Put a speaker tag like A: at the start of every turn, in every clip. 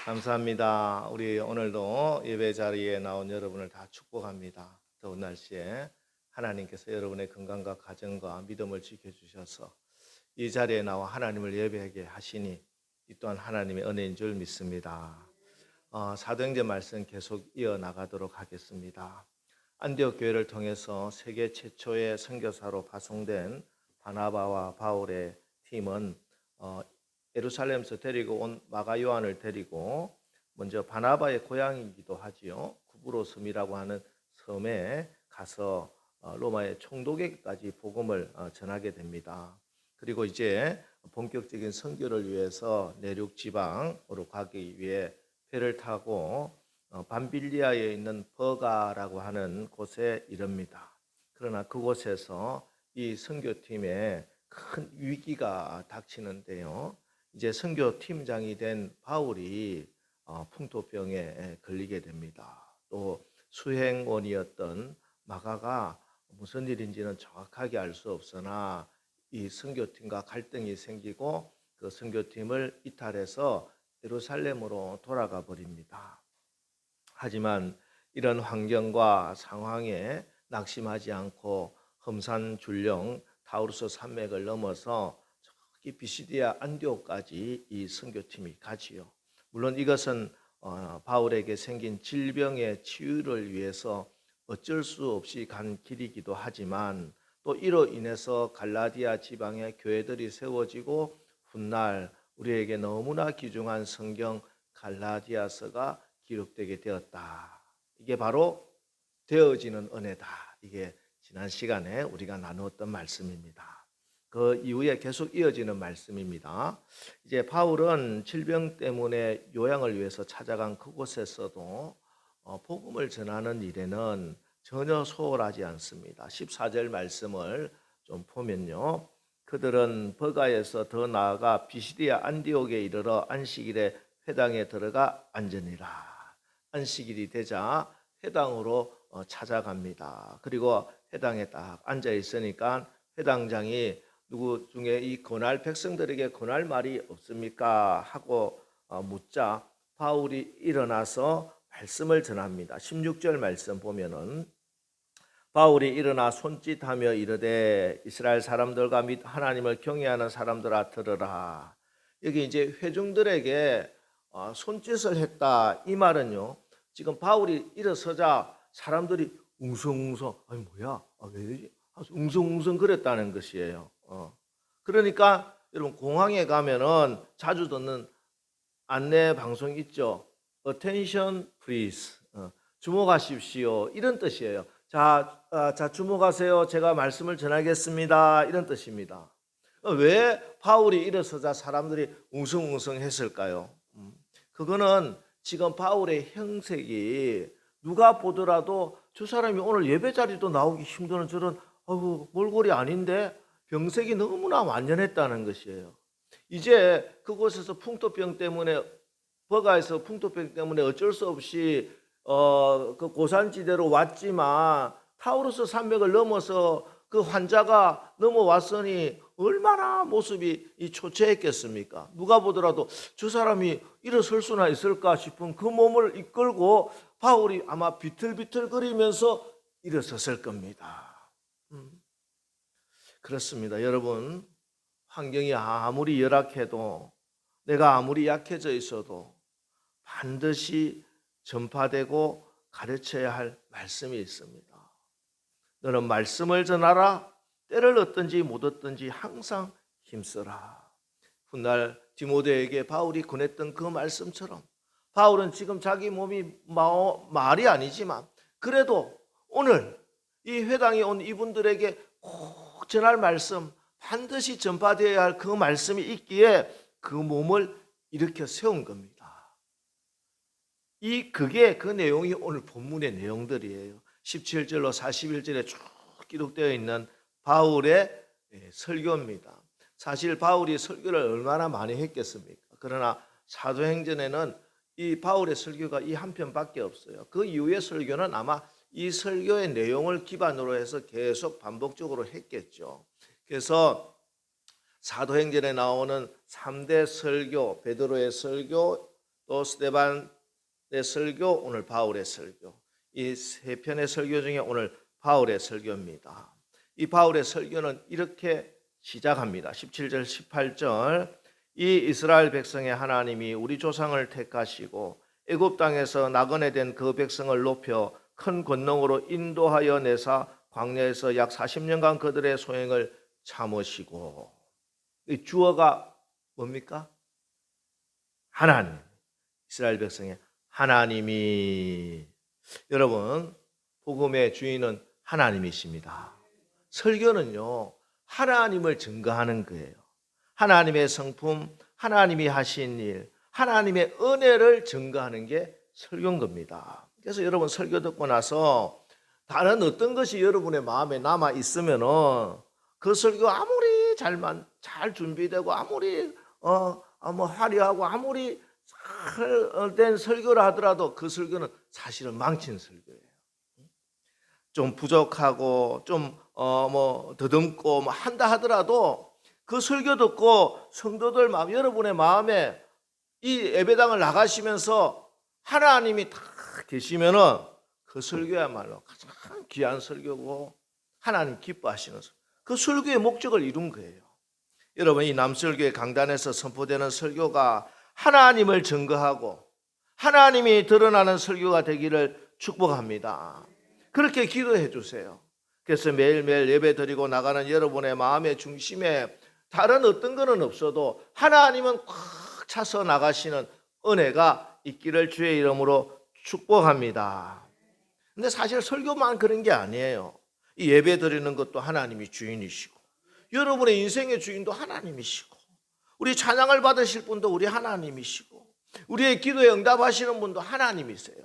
A: 감사합니다. 우리 오늘도 예배 자리에 나온 여러분을 다 축복합니다. 더운 날씨에 하나님께서 여러분의 건강과 가정과 믿음을 지켜주셔서 이 자리에 나와 하나님을 예배하게 하시니 이 또한 하나님의 은혜인 줄 믿습니다. 사도행전 말씀 계속 이어나가도록 하겠습니다. 안디옥 교회를 통해서 세계 최초의 선교사로 파송된 바나바와 바울의 팀은 예루살렘에서 데리고 온 마가 요한을 데리고 먼저 바나바의 고향이기도 하지요. 구브로섬이라고 하는 섬에 가서 로마의 총독에게까지 복음을 전하게 됩니다. 그리고 이제 본격적인 선교를 위해서 내륙 지방으로 가기 위해 배를 타고 밤빌리아에 있는 버가라고 하는 곳에 이릅니다. 그러나 그곳에서 이 선교팀에 큰 위기가 닥치는데요. 이제 선교팀장이 된 바울이 풍토병에 걸리게 됩니다. 또 수행원이었던 마가가 무슨 일인지는 정확하게 알 수 없으나 이 선교팀과 갈등이 생기고 그 선교팀을 이탈해서 예루살렘으로 돌아가 버립니다. 하지만 이런 환경과 상황에 낙심하지 않고 험산줄령 타우루스 산맥을 넘어서 저기 비시디아 안디옥까지 이 선교팀이 가지요. 물론 이것은 바울에게 생긴 질병의 치유를 위해서 어쩔 수 없이 간 길이기도 하지만 또 이로 인해서 갈라디아 지방의 교회들이 세워지고 훗날 우리에게 너무나 귀중한 성경 갈라디아서가 기록되게 되었다. 이게 바로 되어지는 은혜다. 이게 지난 시간에 우리가 나누었던 말씀입니다. 그 이후에 계속 이어지는 말씀입니다. 이제 바울은 질병 때문에 요양을 위해서 찾아간 그곳에서도 복음을 전하는 일에는 전혀 소홀하지 않습니다. 14절 말씀을 좀 보면요. 그들은 버가에서 더 나아가 비시디아 안디옥에 이르러 안식일에 회당에 들어가 앉으니라. 안식일이 되자 회당으로 찾아갑니다. 그리고 회당에 딱 앉아 있으니까 회당장이 누구 중에 이 권할 백성들에게 권할 말이 없습니까? 하고 묻자 바울이 일어나서 말씀을 전합니다. 16절 말씀 보면은 바울이 일어나 손짓하며 이르되 이스라엘 사람들과 및 하나님을 경외하는 사람들아 들으라. 여기 이제 회중들에게 손짓을 했다. 이 말은요. 지금 바울이 일어서자 사람들이 웅성웅성 아니 뭐야? 왜 이러지? 웅성웅성 그랬다는 것이에요. 그러니까 여러분 공항에 가면은 자주 듣는 안내 방송 있죠. Attention please. 주목하십시오. 이런 뜻이에요. 자, 주목하세요. 제가 말씀을 전하겠습니다. 이런 뜻입니다. 왜 바울이 일어서자 사람들이 웅성웅성 했을까요? 그거는 지금 바울의 형색이 누가 보더라도 저 사람이 오늘 예배 자리도 나오기 힘드는 저런 몰골이 아닌데 병색이 너무나 완연했다는 것이에요. 이제 그곳에서 풍토병 때문에 버가에서 풍토병 때문에 어쩔 수 없이 그 고산지대로 왔지만 타우루스 산맥을 넘어서 그 환자가 넘어왔으니 얼마나 모습이 초췌했겠습니까? 누가 보더라도 저 사람이 일어설 수나 있을까 싶은 그 몸을 이끌고 바울이 아마 비틀비틀거리면서 일어섰을 겁니다. 그렇습니다. 여러분, 환경이 아무리 열악해도 내가 아무리 약해져 있어도 반드시 전파되고 가르쳐야 할 말씀이 있습니다. 너는 말씀을 전하라. 때를 얻든지 못 얻든지 항상 힘써라. 훗날 디모데에게 바울이 권했던 그 말씀처럼 바울은 지금 자기 몸이 말이 아니지만 그래도 오늘 이 회당에 온 이분들에게 꼭 전할 말씀, 반드시 전파되어야 할 그 말씀이 있기에 그 몸을 일으켜 세운 겁니다. 그게 그 내용이 오늘 본문의 내용들이에요. 17절로 41절에 쭉 기록되어 있는 바울의 설교입니다. 사실 바울이 설교를 얼마나 많이 했겠습니까? 그러나 사도행전에는 이 바울의 설교가 이 한 편밖에 없어요. 그 이후의 설교는 아마 이 설교의 내용을 기반으로 해서 계속 반복적으로 했겠죠. 그래서 사도행전에 나오는 3대 설교, 베드로의 설교, 또 스데반의 설교, 오늘 바울의 설교. 이 세 편의 설교 중에 오늘 바울의 설교입니다. 이 바울의 설교는 이렇게 시작합니다. 17절, 18절. 이 이스라엘 백성의 하나님이 우리 조상을 택하시고 애굽 땅에서 나그네 된 그 백성을 높여 큰 권능으로 인도하여 내사 광야에서 약 40년간 그들의 소행을 참으시고. 이 주어가 뭡니까? 하나님. 이스라엘 백성의 하나님이. 여러분, 복음의 주인은 하나님이십니다. 설교는요, 하나님을 증거하는 거예요. 하나님의 성품, 하나님이 하신 일, 하나님의 은혜를 증거하는 게 설교인 겁니다. 그래서 여러분 설교 듣고 나서 다른 어떤 것이 여러분의 마음에 남아 있으면은 그 설교 아무리 잘 준비되고 아무리 화려하고 아무리 잘된 설교를 하더라도 그 설교는 사실은 망친 설교예요. 좀 부족하고 좀 더듬고 한다 하더라도 그 설교 듣고 성도들 마음, 여러분의 마음에 이 예배당을 나가시면서 하나님이 다 계시면은 그 설교야말로 가장 귀한 설교고 하나님 기뻐하시는 설교. 그 설교의 목적을 이룬 거예요. 여러분, 이 남설교회 강단에서 선포되는 설교가 하나님을 증거하고 하나님이 드러나는 설교가 되기를 축복합니다. 그렇게 기도해 주세요. 그래서 매일매일 예배 드리고 나가는 여러분의 마음의 중심에 다른 어떤 거는 없어도 하나님은 꽉 차서 나가시는 은혜가 있기를 주의 이름으로 축복합니다. 근데 사실 설교만 그런 게 아니에요. 이 예배 드리는 것도 하나님이 주인이시고 여러분의 인생의 주인도 하나님이시고 우리 찬양을 받으실 분도 우리 하나님이시고 우리의 기도에 응답하시는 분도 하나님이세요.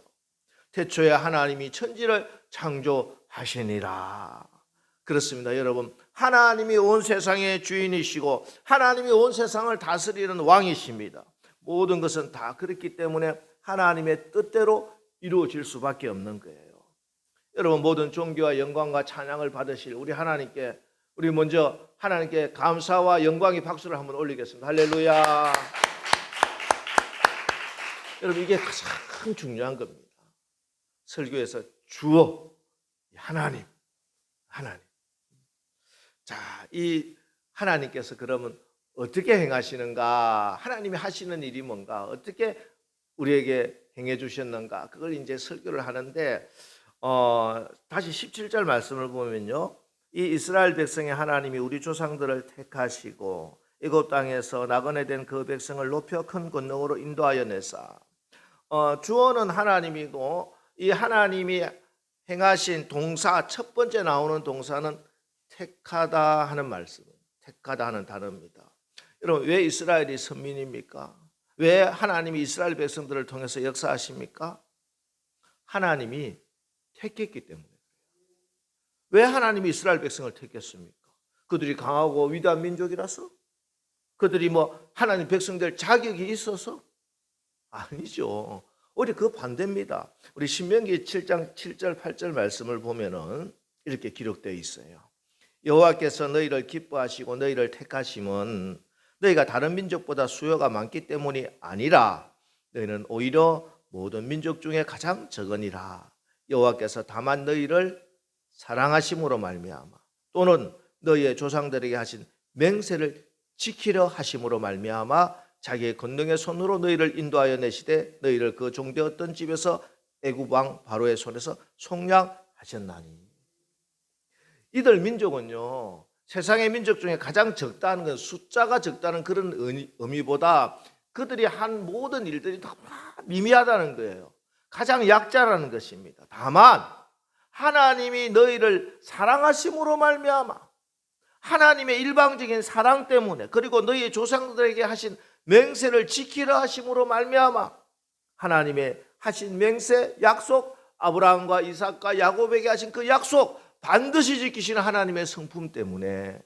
A: 태초에 하나님이 천지를 창조하시니라. 그렇습니다. 여러분, 하나님이 온 세상의 주인이시고 하나님이 온 세상을 다스리는 왕이십니다. 모든 것은 다 그렇기 때문에 하나님의 뜻대로 이루어질 수밖에 없는 거예요. 여러분, 모든 존귀와 영광과 찬양을 받으실 우리 하나님께 우리 먼저 하나님께 감사와 영광의 박수를 한번 올리겠습니다. 할렐루야. 여러분, 이게 가장 중요한 겁니다. 설교에서 주어 하나님. 자, 이 하나님께서 그러면 어떻게 행하시는가? 하나님이 하시는 일이 뭔가? 어떻게 우리에게 행해 주셨는가? 그걸 이제 설교를 하는데 다시 17절 말씀을 보면요. 이 이스라엘 백성의 하나님이 우리 조상들을 택하시고 애굽 땅에서 나그네 된 그 백성을 높여 큰 권능으로 인도하여 내사. 주어는 하나님이고 이 하나님이 행하신 동사, 첫 번째 나오는 동사는 택하다 하는 말씀, 택하다 하는 단어입니다. 여러분, 왜 이스라엘이 선민입니까? 왜 하나님이 이스라엘 백성들을 통해서 역사하십니까? 하나님이 택했기 때문에. 왜 하나님이 이스라엘 백성을 택했습니까? 그들이 강하고 위대한 민족이라서? 그들이 하나님 백성들 자격이 있어서? 아니죠. 오히려 그 반대입니다. 우리 신명기 7장 7절 8절 말씀을 보면은 이렇게 기록되어 있어요. 여호와께서 너희를 기뻐하시고 너희를 택하심은 너희가 다른 민족보다 수요가 많기 때문이 아니라 너희는 오히려 모든 민족 중에 가장 적으니라. 여호와께서 다만 너희를 사랑하심으로 말미암아 또는 너희의 조상들에게 하신 맹세를 지키려 하심으로 말미암아 자기의 권능의 손으로 너희를 인도하여 내시되 너희를 그 종되었던 집에서 애굽 왕 바로의 손에서 속량하셨나니. 이들 민족은요, 세상의 민족 중에 가장 적다는 건 숫자가 적다는 그런 의미보다 그들이 한 모든 일들이 다 미미하다는 거예요. 가장 약자라는 것입니다. 다만 하나님이 너희를 사랑하심으로 말미암아 하나님의 일방적인 사랑 때문에 그리고 너희의 조상들에게 하신 맹세를 지키려 하심으로 말미암아 하나님의 하신 맹세, 약속, 아브라함과 이삭과 야곱에게 하신 그 약속 반드시 지키시는 하나님의 성품 때문에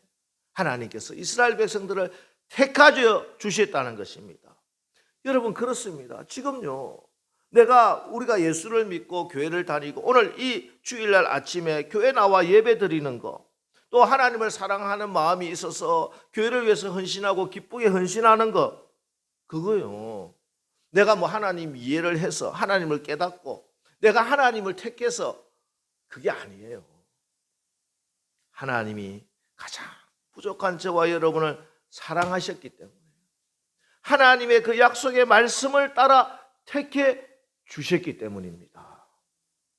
A: 하나님께서 이스라엘 백성들을 택하여 주셨다는 것입니다. 여러분, 그렇습니다. 지금요, 우리가 예수를 믿고 교회를 다니고 오늘 이 주일날 아침에 교회 나와 예배 드리는 거, 또 하나님을 사랑하는 마음이 있어서 교회를 위해서 헌신하고 기쁘게 헌신하는 거, 그거요, 내가 뭐 하나님 이해를 해서 하나님을 깨닫고 내가 하나님을 택해서 그게 아니에요. 하나님이 가장 부족한 저와 여러분을 사랑하셨기 때문에 하나님의 그 약속의 말씀을 따라 택해 주셨기 때문입니다.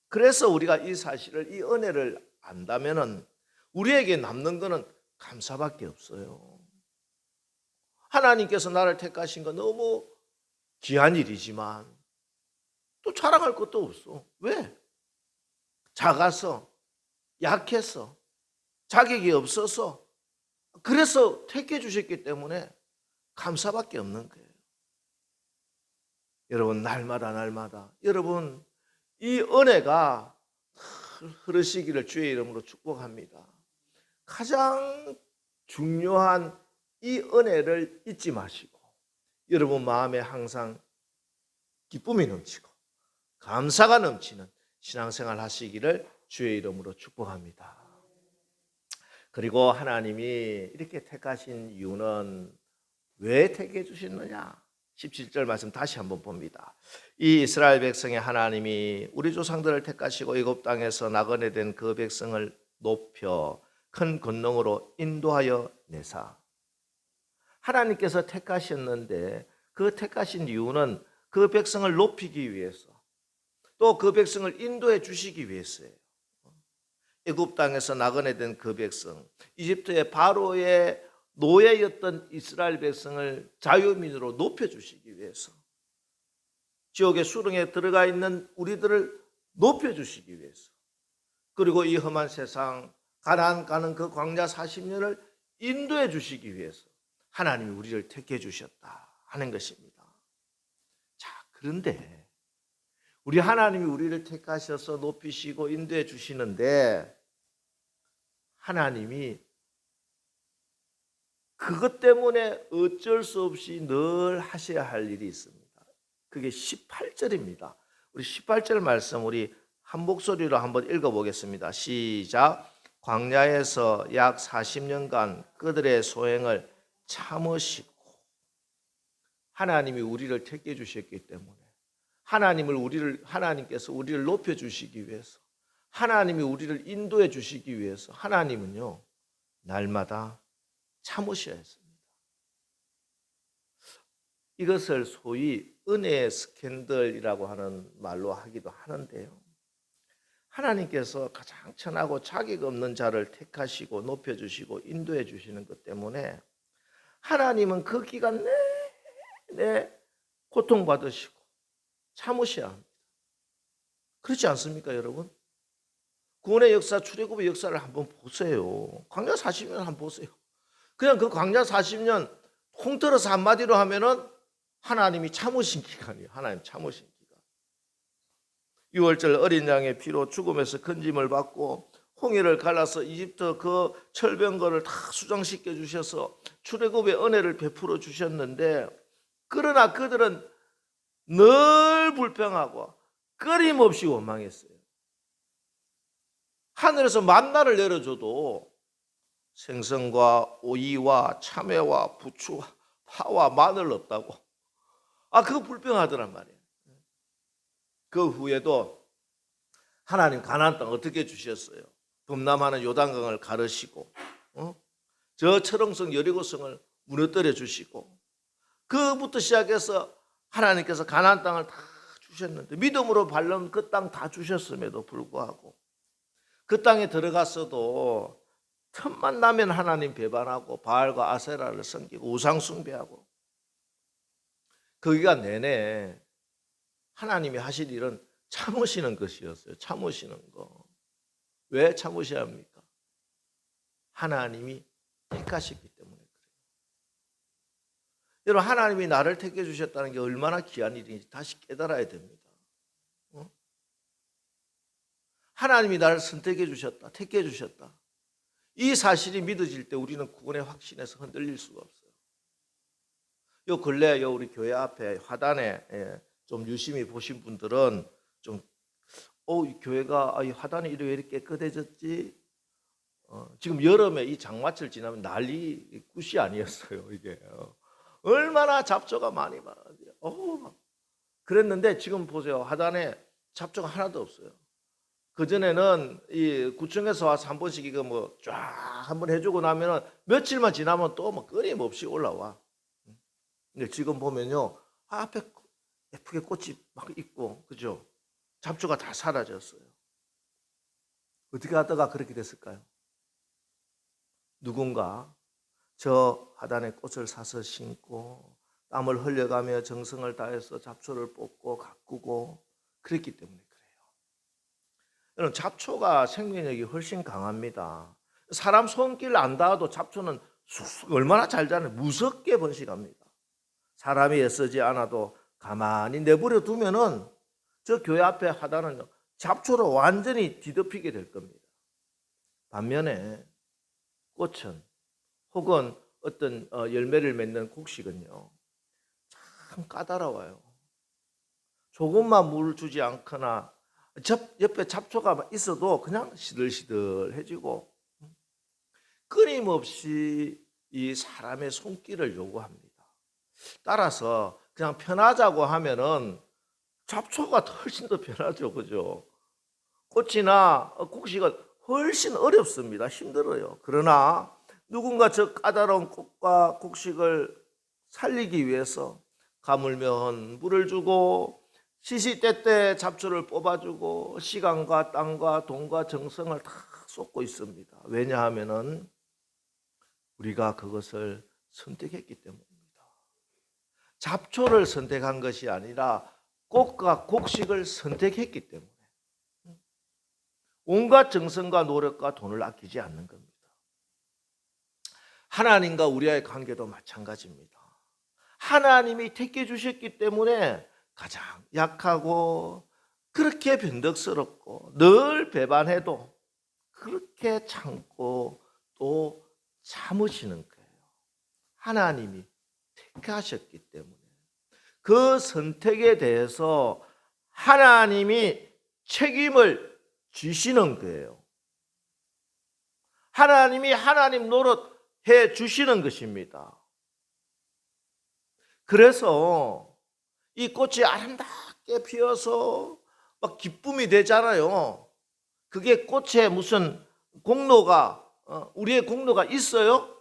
A: 그래서 우리가 이 사실을, 이 은혜를 안다면은 우리에게 남는 것은 감사밖에 없어요. 하나님께서 나를 택하신 건 너무 귀한 일이지만 또 자랑할 것도 없어. 왜? 작아서, 약해서, 자격이 없어서, 그래서 택해 주셨기 때문에 감사밖에 없는 거예요. 여러분, 날마다 여러분 이 은혜가 흐르시기를 주의 이름으로 축복합니다. 가장 중요한 이 은혜를 잊지 마시고 여러분 마음에 항상 기쁨이 넘치고 감사가 넘치는 신앙생활 하시기를 주의 이름으로 축복합니다. 그리고 하나님이 이렇게 택하신 이유는 왜 택해 주셨느냐? 17절 말씀 다시 한번 봅니다. 이 이스라엘 백성의 하나님이 우리 조상들을 택하시고 애굽 땅에서 나그네된 그 백성을 높여 큰 권능으로 인도하여 내사. 하나님께서 택하셨는데 그 택하신 이유는 그 백성을 높이기 위해서, 또 그 백성을 인도해 주시기 위해서예요. 애굽 땅에서 나그네된 그 백성, 이집트의 바로의 노예였던 이스라엘 백성을 자유민으로 높여주시기 위해서, 지옥의 수렁에 들어가 있는 우리들을 높여주시기 위해서, 그리고 이 험한 세상 가나안 가는 그 광야 40년을 인도해 주시기 위해서 하나님이 우리를 택해 주셨다 하는 것입니다. 자, 그런데 우리 하나님이 우리를 택하셔서 높이시고 인도해 주시는데 하나님이 그것 때문에 어쩔 수 없이 늘 하셔야 할 일이 있습니다. 그게 18절입니다. 우리 18절 말씀 우리 한 목소리로 한번 읽어보겠습니다. 시작. 광야에서 약 40년간 그들의 소행을 참으시고, 하나님이 우리를 택해 주셨기 때문에 하나님께서 우리를 높여 주시기 위해서, 하나님이 우리를 인도해 주시기 위해서 하나님은요 날마다 참으셔야 했습니다. 이것을 소위 은혜의 스캔들이라고 하는 말로 하기도 하는데요, 하나님께서 가장 천하고 자격 없는 자를 택하시고 높여주시고 인도해 주시는 것 때문에 하나님은 그 기간 내내 고통받으시고 참으셔야 합니다. 그렇지 않습니까 여러분? 구원의 역사, 출애굽의 역사를 한번 보세요. 광야 40년 한번 보세요. 그냥 그 광야 40년 통틀어서 한마디로 하면은 하나님이 참으신 기간이에요. 하나님 참으신 기간. 6월절 어린 양의 피로 죽음에서 건짐을 받고 홍해를 갈라서 이집트 그 철병거를 다 수장시켜 주셔서 출애굽의 은혜를 베풀어 주셨는데, 그러나 그들은 늘 불평하고 끊임없이 원망했어요. 하늘에서 만나를 내려줘도 생선과 오이와 참외와 부추와 파와 마늘 없다고 그거 불평하더란 말이에요. 그 후에도 하나님 가나안 땅 어떻게 주셨어요? 범람하는 요단강을 가르시고 저 철옹성 여리고성을 무너뜨려 주시고, 그부터 시작해서 하나님께서 가나안 땅을 다 주셨는데, 믿음으로 밟는 그 땅 다 주셨음에도 불구하고 그 땅에 들어갔어도 틈만 나면 하나님 배반하고 바알과 아세라를 섬기고 우상 숭배하고, 그 기간 내내 하나님이 하실 일은 참으시는 것이었어요. 참으시는 거. 왜 참으셔야 합니까? 하나님이 택하셨기 때문에 그래요. 여러분, 하나님이 나를 택해 주셨다는 게 얼마나 귀한 일인지 다시 깨달아야 됩니다. 하나님이 나를 선택해 주셨다, 택해 주셨다. 이 사실이 믿어질 때 우리는 구원의 확신에서 흔들릴 수가 없어요. 요 근래 우리 교회 앞에 화단에 좀 유심히 보신 분들은 좀 이 교회가 이 화단이 왜 이렇게 깨끗해졌지? 지금 여름에 이 장마철 지나면 난리 굿이 아니었어요. 이게 얼마나 잡초가 많이 많아요. 그랬는데 지금 보세요. 하단에 잡초가 하나도 없어요. 그전에는 이 구청에서 와서 한 번씩 이거 뭐 쫙 한번 해주고 나면은 며칠만 지나면 또 뭐 끊임없이 올라와. 근데 지금 보면요. 앞에 예쁘게 꽃이 막 있고, 그죠? 잡초가 다 사라졌어요. 어떻게 하다가 그렇게 됐을까요? 누군가 저 하단에 꽃을 사서 심고 땀을 흘려가며 정성을 다해서 잡초를 뽑고 가꾸고 그랬기 때문에 그래요. 여러분, 잡초가 생명력이 훨씬 강합니다. 사람 손길 안 닿아도 잡초는 얼마나 잘 자라요. 무섭게 번식합니다. 사람이 애쓰지 않아도 가만히 내버려 두면은 저 교회 앞에 하단은 잡초로 완전히 뒤덮이게 될 겁니다. 반면에 꽃은 혹은 어떤 열매를 맺는 곡식은요, 참 까다로워요. 조금만 물을 주지 않거나 옆에 잡초가 있어도 그냥 시들시들해지고 끊임없이 이 사람의 손길을 요구합니다. 따라서 그냥 편하자고 하면은 잡초가 훨씬 더 편하죠, 그죠? 꽃이나 곡식은 훨씬 어렵습니다. 힘들어요. 그러나 누군가 저 까다로운 꽃과 곡식을 살리기 위해서 가물면 물을 주고 시시때때 잡초를 뽑아주고 시간과 땅과 돈과 정성을 다 쏟고 있습니다. 왜냐하면은 우리가 그것을 선택했기 때문입니다. 잡초를 선택한 것이 아니라 꽃과 곡식을 선택했기 때문에 온갖 정성과 노력과 돈을 아끼지 않는 겁니다. 하나님과 우리와의 관계도 마찬가지입니다. 하나님이 택해 주셨기 때문에 가장 약하고 그렇게 변덕스럽고 늘 배반해도 그렇게 참고 또 참으시는 거예요. 하나님이 택하셨기 때문에 그 선택에 대해서 하나님이 책임을 지시는 거예요. 하나님이 하나님 노릇 해 주시는 것입니다. 그래서 이 꽃이 아름답게 피어서 막 기쁨이 되잖아요. 그게 꽃에 무슨 공로가 우리의 공로가 있어요?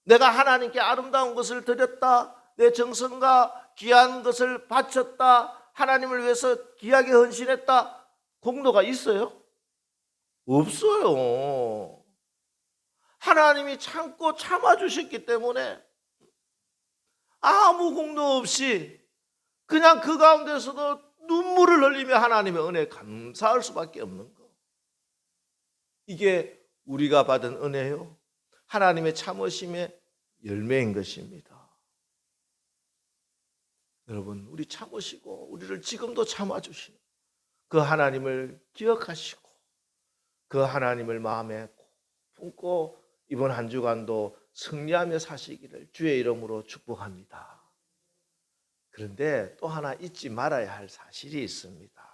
A: 내가 하나님께 아름다운 것을 드렸다, 내 정성과 귀한 것을 바쳤다, 하나님을 위해서 귀하게 헌신했다, 공로가 있어요? 없어요. 하나님이 참고 참아주셨기 때문에 아무 공로 없이 그냥 그 가운데서도 눈물을 흘리며 하나님의 은혜에 감사할 수밖에 없는 거. 이게 우리가 받은 은혜요, 하나님의 참으심의 열매인 것입니다. 여러분, 우리 참으시고 우리를 지금도 참아주시는 그 하나님을 기억하시고 그 하나님을 마음에 품고 이번 한 주간도 승리하며 사시기를 주의 이름으로 축복합니다. 그런데 또 하나 잊지 말아야 할 사실이 있습니다.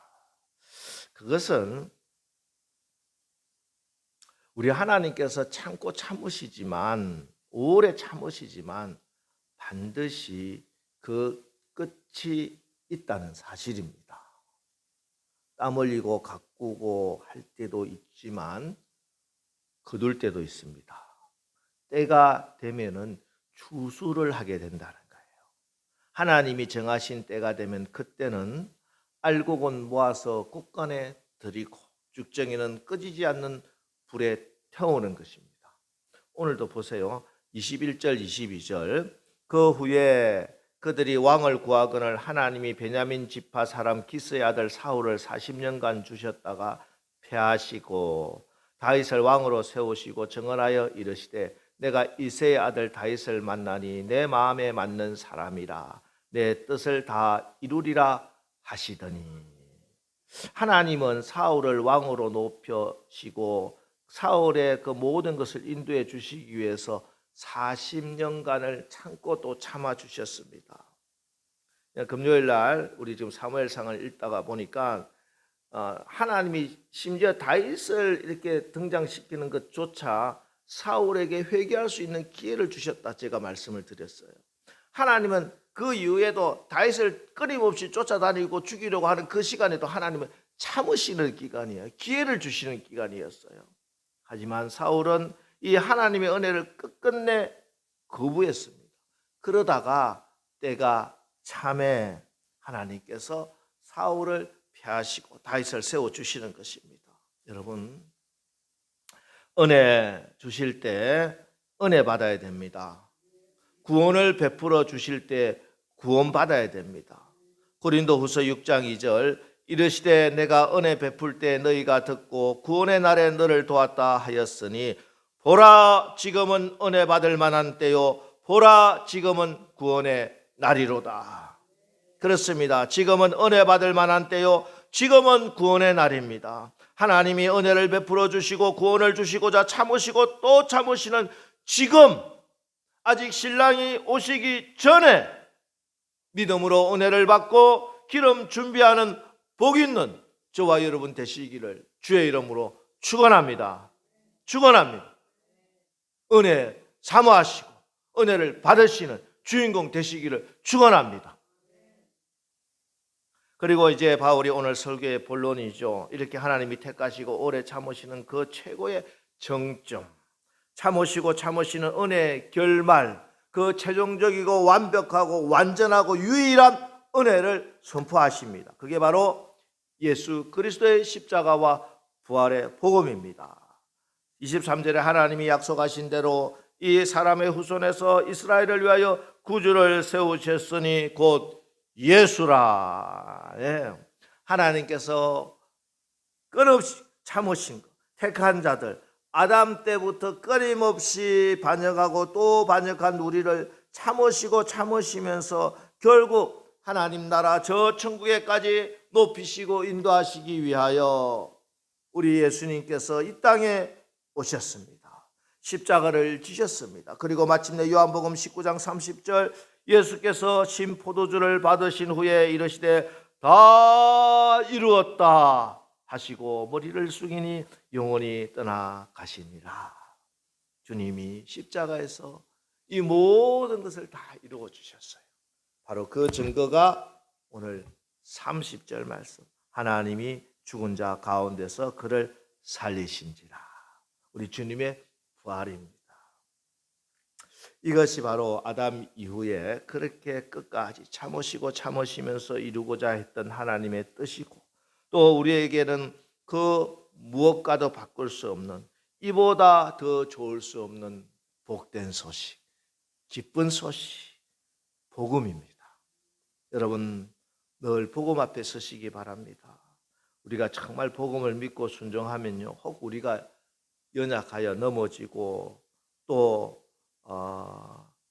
A: 그것은 우리 하나님께서 참고 참으시지만, 오래 참으시지만 반드시 그 끝이 있다는 사실입니다. 땀 흘리고 가꾸고 할 때도 있지만 거둘 때도 있습니다. 때가 되면은 추수를 하게 된다는 거예요. 하나님이 정하신 때가 되면 그때는 알곡은 모아서 곳간에 들이고 죽정이는 꺼지지 않는 불에 태우는 것입니다. 오늘도 보세요. 21절 22절 그 후에 그들이 왕을 구하거늘 하나님이 베냐민 지파 사람 기스의 아들 사울을 40년간 주셨다가 패하시고 다윗을 왕으로 세우시고 정언하여 이르시되 내가 이새의 아들 다윗을 만나니 내 마음에 맞는 사람이라 내 뜻을 다 이루리라 하시더니, 하나님은 사울을 왕으로 높여시고 사울의 그 모든 것을 인도해 주시기 위해서 40년간을 참고 또 참아 주셨습니다. 금요일 날 우리 지금 사무엘상을 읽다가 보니까 하나님이 심지어 다윗을 이렇게 등장시키는 것조차 사울에게 회개할 수 있는 기회를 주셨다, 제가 말씀을 드렸어요. 하나님은 그 이후에도 다윗을 끊임없이 쫓아다니고 죽이려고 하는 그 시간에도 하나님은 참으시는 기간이에요. 기회를 주시는 기간이었어요. 하지만 사울은 이 하나님의 은혜를 끝끝내 거부했습니다. 그러다가 때가 참에 하나님께서 사울을 폐하시고 다윗을 세워주시는 것입니다. 여러분, 은혜 주실 때 은혜 받아야 됩니다. 구원을 베풀어 주실 때 구원 받아야 됩니다. 고린도후서 6장 2절 이르시되 내가 은혜 베풀 때 너희가 듣고 구원의 날에 너를 도왔다 하였으니 보라 지금은 은혜 받을 만한 때요 보라 지금은 구원의 날이로다. 그렇습니다. 지금은 은혜 받을 만한 때요 지금은 구원의 날입니다. 하나님이 은혜를 베풀어 주시고 구원을 주시고자 참으시고 또 참으시는 지금, 아직 신랑이 오시기 전에 믿음으로 은혜를 받고 기름 준비하는 복 있는 저와 여러분 되시기를 주의 이름으로 축원합니다. 축원합니다. 은혜 사모하시고 은혜를 받으시는 주인공 되시기를 축원합니다. 그리고 이제 바울이 오늘 설교의 본론이죠. 이렇게 하나님이 택하시고 오래 참으시는 그 최고의 정점, 참으시고 참으시는 은혜의 결말, 그 최종적이고 완벽하고 완전하고 유일한 은혜를 선포하십니다. 그게 바로 예수 그리스도의 십자가와 부활의 복음입니다. 23절에 하나님이 약속하신 대로 이 사람의 후손에서 이스라엘을 위하여 구주를 세우셨으니 곧 예수라. 예. 하나님께서 끊임없이 참으신 것, 택한 자들, 아담 때부터 끊임없이 반역하고 또 반역한 우리를 참으시고 참으시면서 결국 하나님 나라 저 천국에까지 높이시고 인도하시기 위하여 우리 예수님께서 이 땅에 오셨습니다. 십자가를 지셨습니다. 그리고 마침내 요한복음 19장 30절 예수께서 신 포도주를 받으신 후에 이르시되 다 이루었다 하시고 머리를 숙이니 영원히 떠나가시니라. 주님이 십자가에서 이 모든 것을 다 이루어 주셨어요. 바로 그 증거가 오늘 30절 말씀, 하나님이 죽은 자 가운데서 그를 살리신지라. 우리 주님의 부활입니다. 이것이 바로 아담 이후에 그렇게 끝까지 참으시고 참으시면서 이루고자 했던 하나님의 뜻이고, 또 우리에게는 그 무엇과도 바꿀 수 없는, 이보다 더 좋을 수 없는 복된 소식, 기쁜 소식, 복음입니다. 여러분 늘 복음 앞에 서시기 바랍니다. 우리가 정말 복음을 믿고 순종하면요, 혹 우리가 연약하여 넘어지고 또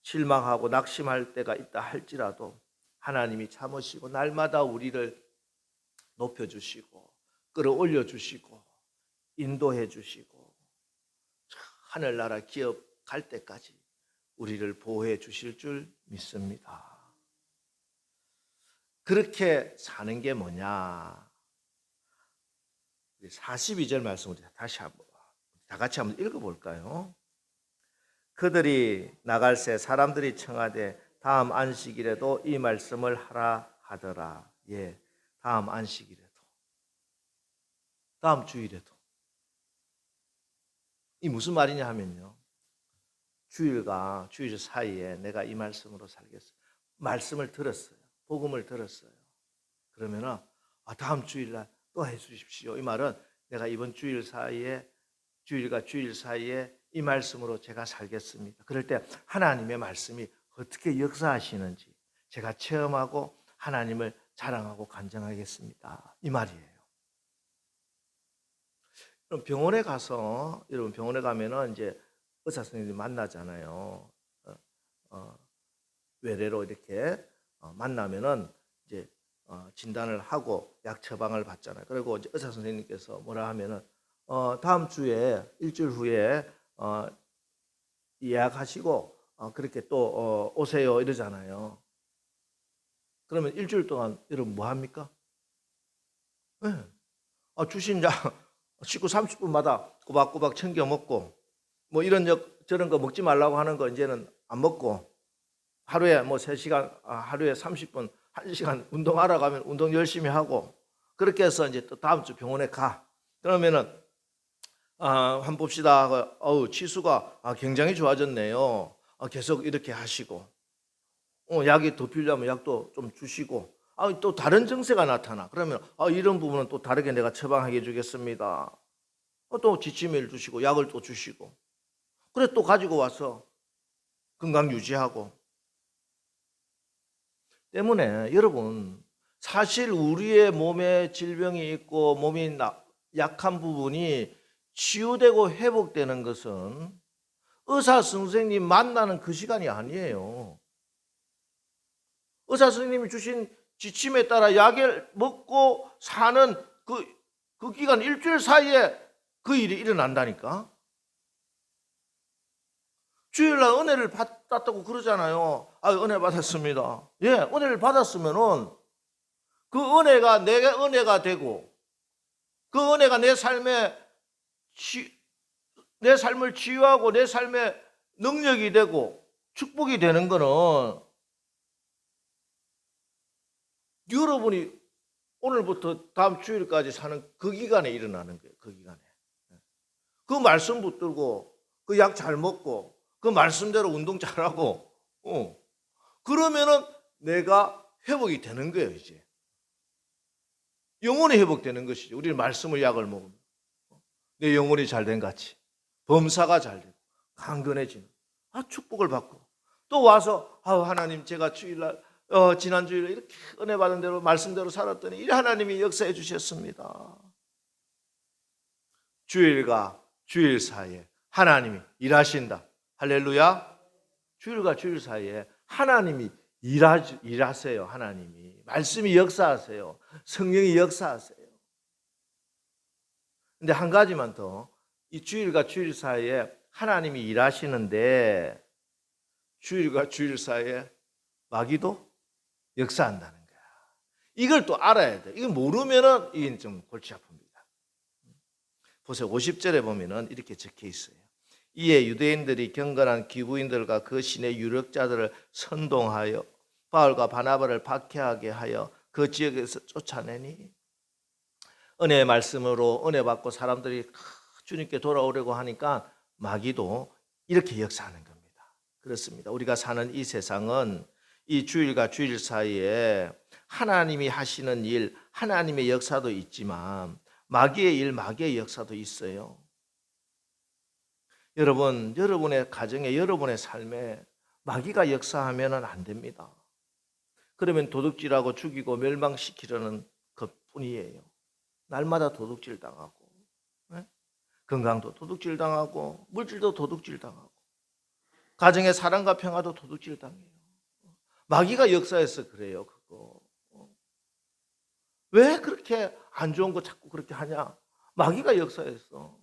A: 실망하고 낙심할 때가 있다 할지라도 하나님이 참으시고 날마다 우리를 높여주시고 끌어올려 주시고 인도해 주시고 하늘나라 기업 갈 때까지 우리를 보호해 주실 줄 믿습니다. 그렇게 사는 게 뭐냐? 42절 말씀을 다시 한번 다 같이 한번 읽어볼까요? 그들이 나갈새 사람들이 청하되 다음 안식일에도 이 말씀을 하라 하더라. 예, 다음 안식일에도, 다음 주일에도. 이 무슨 말이냐 하면요, 주일과 주일 사이에 내가 이 말씀으로 살겠어요. 말씀을 들었어요. 복음을 들었어요. 그러면은 다음 주일날 또 해주십시오. 이 말은 내가 이번 주일 사이에, 주일과 주일 사이에 이 말씀으로 제가 살겠습니다. 그럴 때 하나님의 말씀이 어떻게 역사하시는지 제가 체험하고 하나님을 자랑하고 간증하겠습니다. 이 말이에요. 그럼 병원에 가서, 여러분 병원에 가면은 이제 의사 선생님들이 만나잖아요. 외래로 이렇게 만나면은 이제 진단을 하고 약 처방을 받잖아요. 그리고 이제 의사 선생님께서 뭐라 하면은 다음 주에 일주일 후에 예약하시고 그렇게 또 오세요 이러잖아요. 그러면 일주일 동안 여러분 뭐 합니까? 네. 주신 약 식후 30분마다 꼬박꼬박 챙겨 먹고, 뭐 이런 저런 거 먹지 말라고 하는 거 이제는 안 먹고 하루에 뭐 3시간, 하루에 30분, 1시간 운동하러 가면 운동 열심히 하고, 그렇게 해서 이제 또 다음 주 병원에 가. 그러면은 한번 봅시다. 치수가 굉장히 좋아졌네요. 계속 이렇게 하시고, 약이 더 필요하면 약도 좀 주시고, 또 다른 증세가 나타나. 그러면 이런 부분은 또 다르게 내가 처방해 주겠습니다. 또 지침을 주시고 약을 또 주시고, 그래 또 가지고 와서 건강 유지하고. 때문에 여러분, 사실 우리의 몸에 질병이 있고 몸이 약한 부분이 치유되고 회복되는 것은 의사 선생님 만나는 그 시간이 아니에요. 의사 선생님이 주신 지침에 따라 약을 먹고 사는 그 기간, 일주일 사이에 그 일이 일어난다니까. 주일날 은혜를 받았다고 그러잖아요. 은혜 받았습니다. 예, 은혜를 받았으면은 그 은혜가 내게 은혜가 되고, 그 은혜가 내 삶을 치유하고 내 삶의 능력이 되고 축복이 되는 거는 여러분이 오늘부터 다음 주일까지 사는 그 기간에 일어나는 거예요. 그 기간에. 그 말씀 붙들고 그 약 잘 먹고 그 말씀대로 운동 잘하고, 그러면은 내가 회복이 되는 거예요. 이제 영혼이 회복되는 것이죠. 우리는 말씀을 약을 먹으면 내 영혼이 잘된 같이 범사가 잘 되고 강건해지는 축복을 받고, 또 와서 하나님, 제가 주일날 지난 주일에 이렇게 은혜 받은 대로 말씀대로 살았더니 이 하나님이 역사해 주셨습니다. 주일과 주일 사이에 하나님이 일하신다. 할렐루야. 주일과 주일 사이에 하나님이 일하세요. 하나님이 말씀이 역사하세요. 성령이 역사하세요. 근데 한 가지만 더, 이 주일과 주일 사이에 하나님이 일하시는데 주일과 주일 사이에 마귀도 역사한다는 거야. 이걸 또 알아야 돼. 이걸 모르면은 이게 좀 골치 아픕니다. 보세요. 50절에 보면은 이렇게 적혀 있어요. 이에 유대인들이 경건한 기부인들과 그 신의 유력자들을 선동하여 바울과 바나바를 박해하게 하여 그 지역에서 쫓아내니, 은혜의 말씀으로 은혜 받고 사람들이 주님께 돌아오려고 하니까 마귀도 이렇게 역사하는 겁니다. 그렇습니다. 우리가 사는 이 세상은 이 주일과 주일 사이에 하나님이 하시는 일, 하나님의 역사도 있지만 마귀의 일, 마귀의 역사도 있어요. 여러분, 여러분의 가정에, 여러분의 삶에 마귀가 역사하면 안 됩니다. 그러면 도둑질하고 죽이고 멸망시키려는 것뿐이에요. 날마다 도둑질 당하고, 건강도 도둑질 당하고, 물질도 도둑질 당하고, 가정의 사랑과 평화도 도둑질 당해요. 마귀가 역사해서 그래요. 그거 왜 그렇게 안 좋은 거 자꾸 그렇게 하냐? 마귀가 역사했어.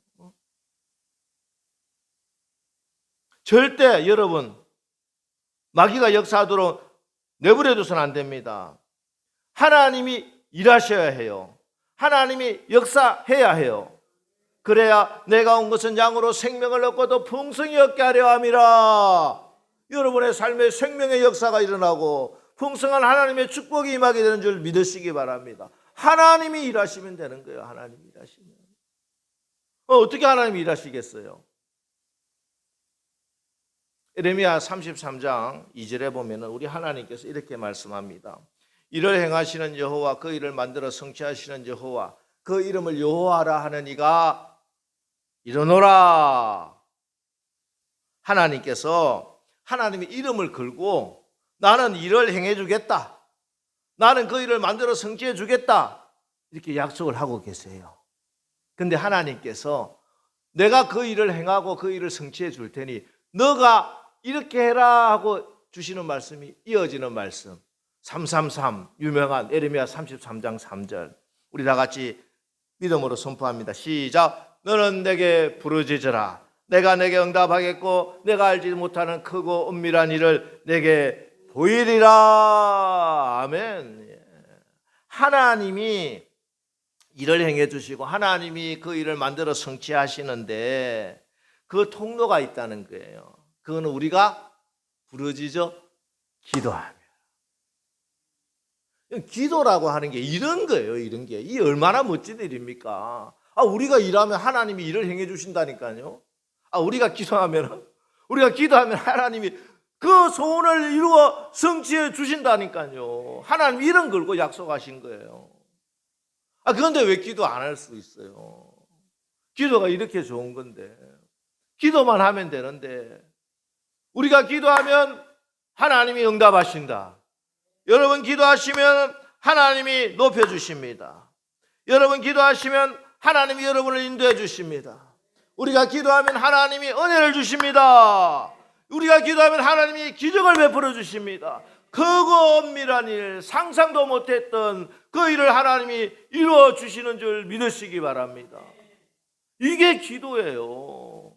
A: 절대 여러분, 마귀가 역사하도록 내버려둬서는 안 됩니다. 하나님이 일하셔야 해요. 하나님이 역사해야 해요. 그래야 내가 온 것은 양으로 생명을 얻고 더 풍성히 얻게 하려 함이라. 여러분의 삶에 생명의 역사가 일어나고 풍성한 하나님의 축복이 임하게 되는 줄 믿으시기 바랍니다. 하나님이 일하시면 되는 거예요. 하나님이 일하시면. 어떻게 하나님이 일하시겠어요? 예레미야 33장 2절에 보면 우리 하나님께서 이렇게 말씀합니다. 이를 행하시는 여호와, 그 일을 만들어 성취하시는 여호와, 그 이름을 여호와라 하는 이가 일어노라. 하나님께서 하나님의 이름을 걸고 나는 일을 행해 주겠다, 나는 그 일을 만들어 성취해 주겠다, 이렇게 약속을 하고 계세요. 근데 하나님께서 내가 그 일을 행하고 그 일을 성취해 줄 테니 너가 이렇게 해라 하고 주시는 말씀이 이어지는 말씀, 333 유명한 예레미야 33장 3절, 우리 다 같이 믿음으로 선포합니다. 시작. 너는 내게 부르짖으라. 내가 내게 응답하겠고 내가 알지 못하는 크고 은밀한 일을 내게 보이리라. 아멘. 하나님이 일을 행해 주시고 하나님이 그 일을 만들어 성취하시는데 그 통로가 있다는 거예요. 그거는 우리가 부르짖어 기도하며. 기도라고 하는 게 이런 거예요. 이런 게. 이 얼마나 멋진 일입니까? 우리가 일하면 하나님이 일을 행해 주신다니까요. 우리가 기도하면 하나님이 그 소원을 이루어 성취해 주신다니까요. 하나님 이런 걸고 약속하신 거예요. 그런데 왜 기도 안 할 수 있어요? 기도가 이렇게 좋은 건데. 기도만 하면 되는데. 우리가 기도하면 하나님이 응답하신다. 여러분 기도하시면 하나님이 높여주십니다. 여러분 기도하시면 하나님이 여러분을 인도해 주십니다. 우리가 기도하면 하나님이 은혜를 주십니다. 우리가 기도하면 하나님이 기적을 베풀어 주십니다. 크고 엄밀한 일, 상상도 못했던 그 일을 하나님이 이루어 주시는 줄 믿으시기 바랍니다. 이게 기도예요.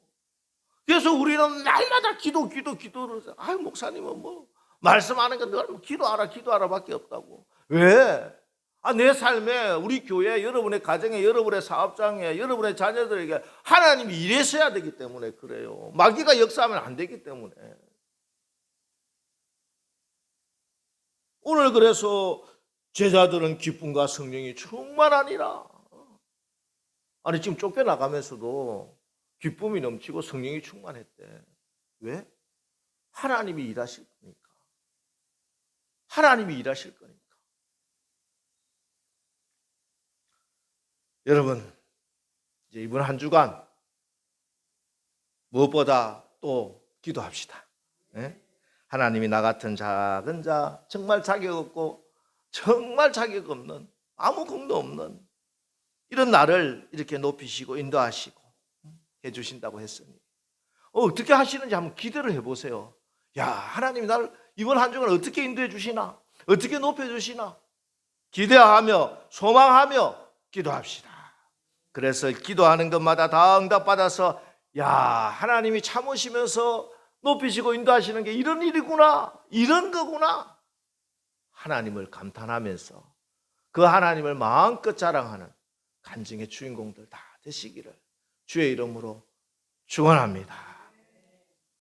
A: 그래서 우리는 날마다 기도를 해요. 목사님은 뭐 말씀하는 건 늘 기도하라 밖에 없다고. 왜? 내 삶에, 우리 교회, 여러분의 가정에, 여러분의 사업장에, 여러분의 자녀들에게 하나님이 일하셔야 되기 때문에 그래요. 마귀가 역사하면 안 되기 때문에. 오늘 그래서 제자들은 기쁨과 성령이 충만하니라. 지금 쫓겨나가면서도 기쁨이 넘치고 성령이 충만했대. 왜? 하나님이 일하실 거니까. 하나님이 일하실 거니까. 여러분, 이제 이번 한 주간 무엇보다 또 기도합시다. 네? 하나님이 나 같은 작은 자, 정말 자격 없고 정말 자격 없는, 아무 공도 없는 이런 나를 이렇게 높이시고 인도하시고 해주신다고 했으니 어떻게 하시는지 한번 기대를 해보세요. 하나님이 나를 이번 한 주간 어떻게 인도해 주시나, 어떻게 높여주시나 기대하며 소망하며 기도합시다. 그래서 기도하는 것마다 다 응답받아서 하나님이 참으시면서 높이시고 인도하시는 게 이런 일이구나, 이런 거구나, 하나님을 감탄하면서 그 하나님을 마음껏 자랑하는 간증의 주인공들 다 되시기를 주의 이름으로 축원합니다.